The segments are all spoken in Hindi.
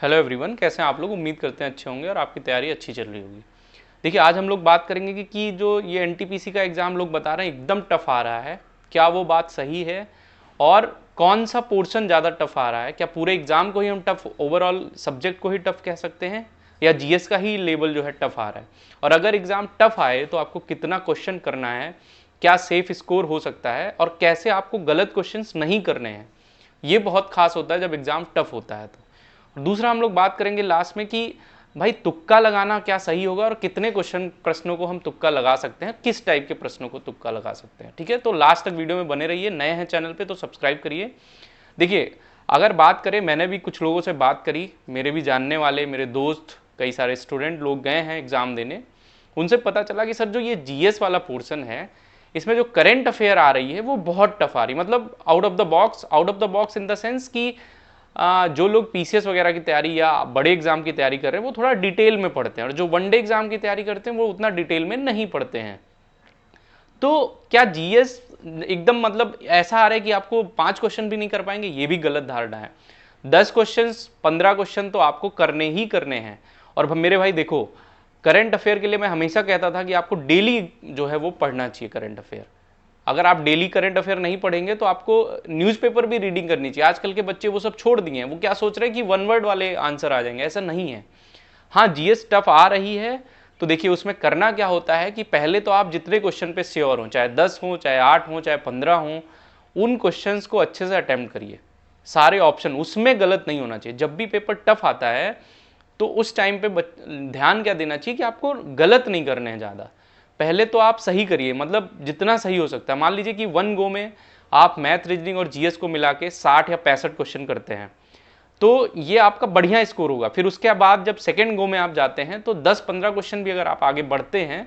हेलो एवरीवन, कैसे हैं आप लोग। उम्मीद करते हैं अच्छे होंगे और आपकी तैयारी अच्छी चल रही होगी। देखिए, आज हम लोग बात करेंगे कि जो ये एनटीपीसी का एग्ज़ाम लोग बता रहे हैं एकदम टफ आ रहा है, क्या वो बात सही है और कौन सा पोर्शन ज़्यादा टफ आ रहा है। क्या पूरे एग्ज़ाम को ही हम टफ, ओवरऑल सब्जेक्ट को ही टफ कह सकते हैं, या जीएस का ही लेवल जो है टफ आ रहा है। और अगर एग्ज़ाम टफ आए तो आपको कितना क्वेश्चन करना है, क्या सेफ स्कोर हो सकता है और कैसे आपको गलत क्वेश्चन नहीं करने हैं। ये बहुत खास होता है जब एग्ज़ाम टफ होता है। तो दूसरा हम लोग बात करेंगे लास्ट में कि भाई तुक्का लगाना क्या सही होगा और कितने प्रश्नों को हम तुक्का लगा सकते हैं, किस टाइप के प्रश्नों को तुक्का लगा सकते हैं। ठीक है, तो लास्ट तक वीडियो में बने रहिए। नए हैं चैनल पे तो सब्सक्राइब करिए। देखिए, अगर बात करें, मैंने भी कुछ लोगों से बात करी, मेरे भी जानने वाले, मेरे दोस्त, कई सारे स्टूडेंट लोग गए हैं एग्ज़ाम देने। उनसे पता चला कि सर जो ये जीएस वाला पोर्शन है, इसमें जो करंट अफेयर आ रही है वो बहुत टफ आ रही, मतलब out of the box in the sense कि जो लोग पीसीएस वगैरह की तैयारी या बड़े एग्जाम की तैयारी कर रहे हैं वो थोड़ा डिटेल में पढ़ते हैं, और जो वनडे एग्जाम की तैयारी करते हैं वो उतना डिटेल में नहीं पढ़ते हैं। तो क्या जीएस एकदम मतलब ऐसा आ रहा है कि आपको 5 क्वेश्चन भी नहीं कर पाएंगे, ये भी गलत धारणा है। 10 क्वेश्चन, 15 क्वेश्चन तो आपको करने ही करने हैं। और मेरे भाई देखो, करंट अफेयर के लिए मैं हमेशा कहता था कि आपको डेली जो है वो पढ़ना चाहिए करंट अफेयर। अगर आप डेली करंट अफेयर नहीं पढ़ेंगे तो आपको न्यूज़पेपर भी रीडिंग करनी चाहिए। आजकल के बच्चे वो सब छोड़ दिए हैं, वो क्या सोच रहे हैं कि वन वर्ड वाले आंसर आ जाएंगे, ऐसा नहीं है। हाँ, जीएस टफ आ रही है तो देखिए उसमें करना क्या होता है कि पहले तो आप जितने क्वेश्चन पे श्योर हो, चाहे 10 हो, चाहे 8 हो, चाहे 15 हो, उन क्वेश्चंस को अच्छे से अटेम्प्ट करिए। सारे ऑप्शन, उसमें गलत नहीं होना चाहिए। जब भी पेपर टफ आता है तो उस टाइम पे ध्यान क्या देना चाहिए कि आपको गलत नहीं करने हैं ज़्यादा। पहले तो आप सही करिए, मतलब जितना सही हो सकता है। मान लीजिए कि वन गो में आप मैथ, रीजनिंग और जीएस को मिला के 60 या 65 क्वेश्चन करते हैं तो ये आपका बढ़िया स्कोर होगा। फिर उसके बाद जब सेकेंड गो में आप जाते हैं तो 10-15 क्वेश्चन भी अगर आप आगे बढ़ते हैं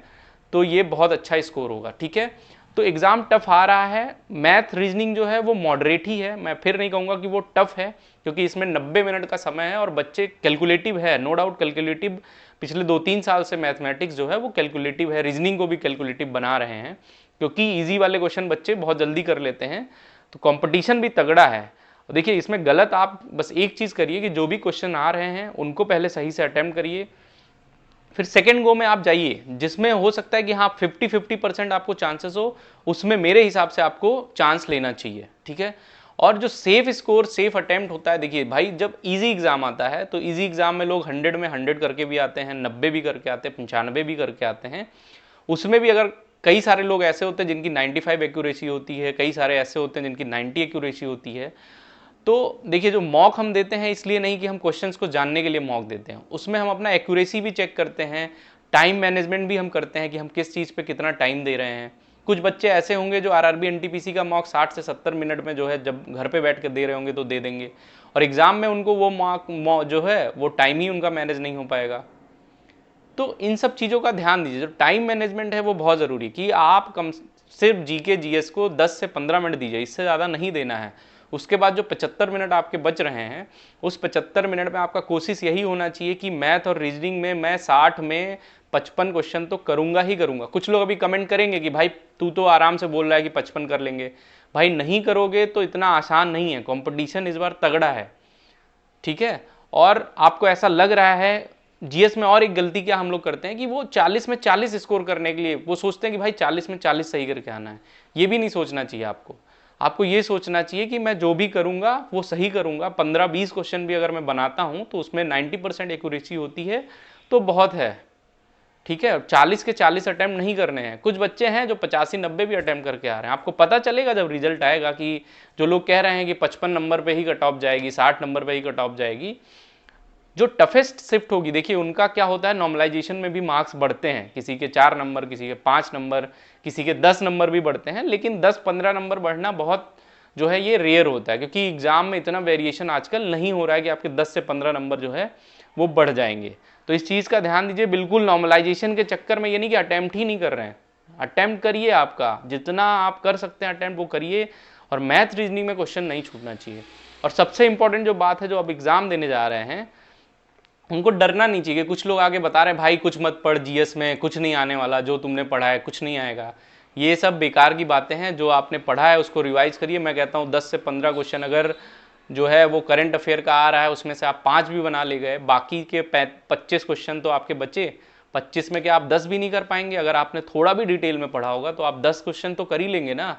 तो ये बहुत अच्छा स्कोर होगा। ठीक है, तो एग्ज़ाम टफ आ रहा है। मैथ, रीजनिंग जो है वो मॉडरेट ही है, मैं फिर नहीं कहूँगा कि वो टफ है, क्योंकि इसमें 90 मिनट का समय है और बच्चे कैलकुलेटिव है, नो डाउट कैलकुलेटिव। पिछले 2-3 साल से मैथमेटिक्स जो है वो कैलकुलेटिव है, रीजनिंग को भी कैलकुलेटिव बना रहे हैं, क्योंकि ईजी वाले क्वेश्चन बच्चे बहुत जल्दी कर लेते हैं। तो कंपटीशन भी तगड़ा है। देखिए, इसमें गलत आप बस एक चीज़ करिए कि जो भी क्वेश्चन आ रहे हैं उनको पहले सही से अटेम्प्ट करिए। फिर सेकेंड गो में आप जाइए जिसमें हो सकता है कि हाँ 50-50% आपको चांसेस हो, उसमें मेरे हिसाब से आपको चांस लेना चाहिए। ठीक है, और जो सेफ स्कोर, सेफ अटेम्प्ट होता है, देखिए भाई जब इजी एग्जाम आता है तो इजी एग्जाम में लोग 100 में 100 करके भी आते हैं, 90 भी करके आते हैं, 95 भी करके आते हैं। उसमें भी अगर कई सारे लोग ऐसे होते हैं जिनकी 95 एक्यूरेसी होती है, कई सारे ऐसे होते हैं जिनकी 90 एक्यूरेसी होती है। तो देखिए, जो मॉक हम देते हैं इसलिए नहीं कि हम क्वेश्चंस को जानने के लिए मॉक देते हैं, उसमें हम अपना एक्यूरेसी भी चेक करते हैं, टाइम मैनेजमेंट भी हम करते हैं कि हम किस चीज़ पे कितना टाइम दे रहे हैं। कुछ बच्चे ऐसे होंगे जो आरआरबी एनटीपीसी का मॉक 60 से 70 मिनट में जो है जब घर पे बैठ कर दे रहे होंगे तो दे देंगे, और एग्जाम में उनको वो मॉक जो है वो टाइम ही उनका मैनेज नहीं हो पाएगा। तो इन सब चीज़ों का ध्यान दीजिए। जो टाइम मैनेजमेंट है वो बहुत ज़रूरी है कि आप कम सिर्फ जीके जीएस को 10 से 15 मिनट दीजिए, इससे ज़्यादा नहीं देना है। उसके बाद जो 75 मिनट आपके बच रहे हैं, उस 75 मिनट में आपका कोशिश यही होना चाहिए कि मैथ और रीजनिंग में मैं 60 में 55 क्वेश्चन तो करूँगा ही करूँगा। कुछ लोग अभी कमेंट करेंगे कि भाई तू तो आराम से बोल रहा है कि 55 कर लेंगे। भाई नहीं करोगे तो इतना आसान नहीं है, कॉम्पिटिशन इस बार तगड़ा है। ठीक है, और आपको ऐसा लग रहा है जीएस में, और एक गलती क्या हम लोग करते हैं कि वो 40 में 40 स्कोर करने के लिए वो सोचते हैं कि भाई 40 में 40 सही करके आना है। ये भी नहीं सोचना चाहिए आपको। आपको ये सोचना चाहिए कि मैं जो भी करूंगा वो सही करूंगा। 15-20 क्वेश्चन भी अगर मैं बनाता हूं तो उसमें 90% एक्यूरेसी होती है तो बहुत है। ठीक है, 40 के 40 अटैम्प्ट नहीं करने हैं। कुछ बच्चे हैं जो 85-90 भी अटैम्प्ट करके आ रहे हैं। आपको पता चलेगा जब रिजल्ट आएगा कि जो लोग कह रहे हैं कि 55 नंबर पे ही कट ऑफ जाएगी, 60 नंबर पे ही कट ऑफ जाएगी, जो टफेस्ट शिफ्ट होगी, देखिए उनका क्या होता है, नॉर्मलाइजेशन में भी मार्क्स बढ़ते हैं। किसी के 4 नंबर, किसी के 5 नंबर, किसी के 10 नंबर भी बढ़ते हैं, लेकिन 10-15 नंबर बढ़ना बहुत जो है ये रेयर होता है, क्योंकि एग्जाम में इतना वेरिएशन आजकल नहीं हो रहा है कि आपके 10 से 15 नंबर जो है वो बढ़ जाएंगे। तो इस चीज़ का ध्यान दीजिए। बिल्कुल नॉर्मलाइजेशन के चक्कर में ये नहीं कि अटैम्प्ट ही नहीं कर रहे हैं, अटैम्प्ट करिए, आपका जितना आप कर सकते हैं अटैम्प्ट वो करिए, और मैथ रीजनिंग में क्वेश्चन नहीं छूटना चाहिए। और सबसे इंपॉर्टेंट जो बात है, जो अब एग्जाम देने जा रहे हैं उनको डरना नहीं चाहिए। कुछ लोग आगे बता रहे हैं भाई कुछ मत पढ़, जीएस में कुछ नहीं आने वाला, जो तुमने पढ़ा है कुछ नहीं आएगा। ये सब बेकार की बातें हैं। जो आपने पढ़ा है उसको रिवाइज करिए। मैं कहता हूँ 10 से 15 क्वेश्चन अगर जो है वो करंट अफेयर का आ रहा है, उसमें से आप 5 भी बना ले गए, बाकी के 25 क्वेश्चन तो आपके बचे। 25 में क्या आप 10 भी नहीं कर पाएंगे? अगर आपने थोड़ा भी डिटेल में पढ़ा होगा तो आप 10 क्वेश्चन तो कर ही लेंगे ना,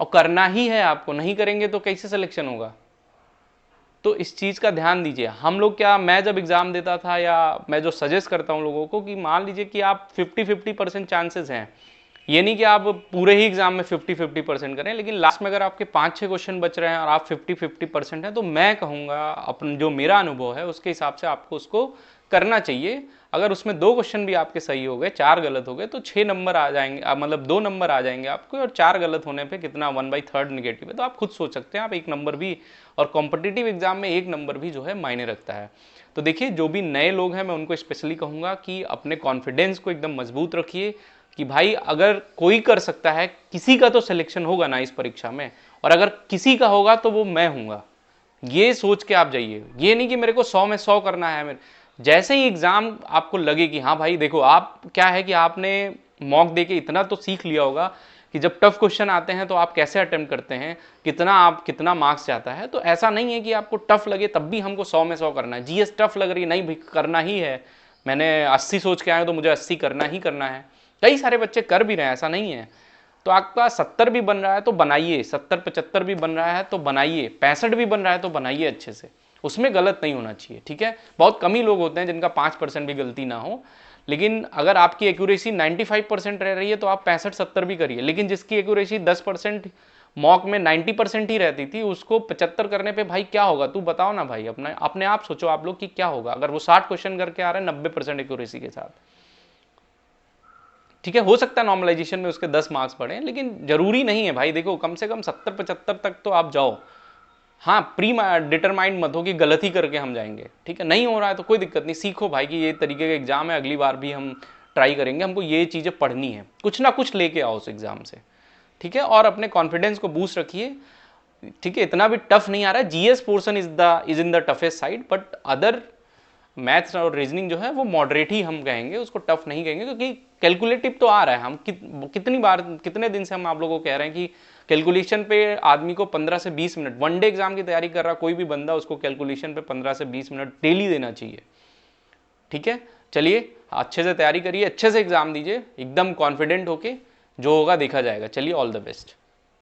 और करना ही है आपको, नहीं करेंगे तो कैसे सिलेक्शन होगा? तो इस चीज़ का ध्यान दीजिए। हम लोग क्या, मैं जब एग्ज़ाम देता था या मैं जो सजेस्ट करता हूँ लोगों को कि मान लीजिए कि आप 50-50% चांसेस हैं, ये नहीं कि आप पूरे ही एग्जाम में 50-50% करें, लेकिन लास्ट में अगर आपके 5-6 क्वेश्चन बच रहे हैं और आप 50-50% हैं, तो मैं कहूँगा अपन जो मेरा अनुभव है उसके हिसाब से आपको उसको करना चाहिए। अगर उसमें 2 क्वेश्चन भी आपके सही हो गए, 4 गलत हो गए, तो 6 नंबर आ जाएंगे, मतलब 2 नंबर आ जाएंगे आपको, और 4 गलत होने पे कितना 1/3 नेगेटिव है, तो आप खुद सोच सकते हैं, आप 1 नंबर भी, और कॉम्पिटिटिव एग्जाम में 1 नंबर भी जो है मायने रखता है। तो देखिए, जो भी नए लोग हैं मैं उनको स्पेशली कहूँगा कि अपने कॉन्फिडेंस को एकदम मजबूत रखिए कि भाई अगर कोई कर सकता है, किसी का तो सिलेक्शन होगा ना इस परीक्षा में, और अगर किसी का होगा तो वो मैं हूँगा, ये सोच के आप जाइए। ये नहीं कि मेरे को 100 में 100 करना है। मेरे जैसे ही एग्जाम आपको लगे कि हाँ भाई देखो, आप क्या है कि आपने मॉक दे के इतना तो सीख लिया होगा कि जब टफ क्वेश्चन आते हैं तो आप कैसे अटेम्प्ट करते हैं, कितना मार्क्स जाता है। तो ऐसा नहीं है कि आपको टफ लगे तब भी हमको 100 में 100 करना है। जीएस टफ लग रही है, नहीं भाई करना ही है, मैंने 80 सोच के आया तो मुझे 80 करना ही करना है। कई सारे बच्चे कर भी रहे हैं, ऐसा नहीं है। तो आपका 70 भी बन रहा है तो बनाइए, 70-75 भी बन रहा है तो बनाइए, 65 भी बन रहा है तो बनाइए अच्छे से, उसमें गलत नहीं होना चाहिए। ठीक है, बहुत कम ही लोग होते हैं जिनका 5% भी गलती ना हो, लेकिन अगर आपकी एक्यूरेसी 95% रह रही है तो आप 65-70 भी करिए। लेकिन जिसकी एक्यूरेसी 10% मॉक में 90% ही रहती थी, उसको 75 करने पे भाई क्या होगा? तू बताओ ना भाई, अपने आप सोचो आप लोग कि क्या होगा अगर वो 60 क्वेश्चन करके आ रहे हैं 90% एक्यूरेसी के साथ। ठीक है, हो सकता है नॉर्मलाइजेशन में उसके 10 मार्क्स बढ़े, लेकिन जरूरी नहीं है भाई। देखो, कम से कम 70-75 तक तो आप जाओ। हाँ, प्री डिटरमाइंड मत हो कि गलत ही करके हम जाएंगे। ठीक है, नहीं हो रहा है तो कोई दिक्कत नहीं, सीखो भाई कि ये तरीके का एग्जाम है, अगली बार भी हम ट्राई करेंगे, हमको ये चीज़ें पढ़नी है, कुछ ना कुछ लेके आओ उस एग्जाम से। ठीक है, और अपने कॉन्फिडेंस को बूस्ट रखिए। ठीक है, इतना भी टफ नहीं आ रहा है। GS portion is in the toughest side, but other maths और रीजनिंग जो है वो मॉडरेट ही हम कहेंगे, उसको टफ नहीं कहेंगे, क्योंकि कैलकुलेटिव तो आ रहा है। हम कितनी बार, कितने दिन से हम आप लोगों को कह रहे हैं कि कैलकुलेशन पे आदमी को 15 से 20 मिनट, वनडे एग्जाम की तैयारी कर रहा कोई भी बंदा, उसको कैलकुलेशन पे 15 से 20 मिनट डेली देना चाहिए। ठीक है, चलिए अच्छे से तैयारी करिए, अच्छे से एग्जाम दीजिए, एकदम कॉन्फिडेंट होके, जो होगा देखा जाएगा। चलिए, ऑल द बेस्ट।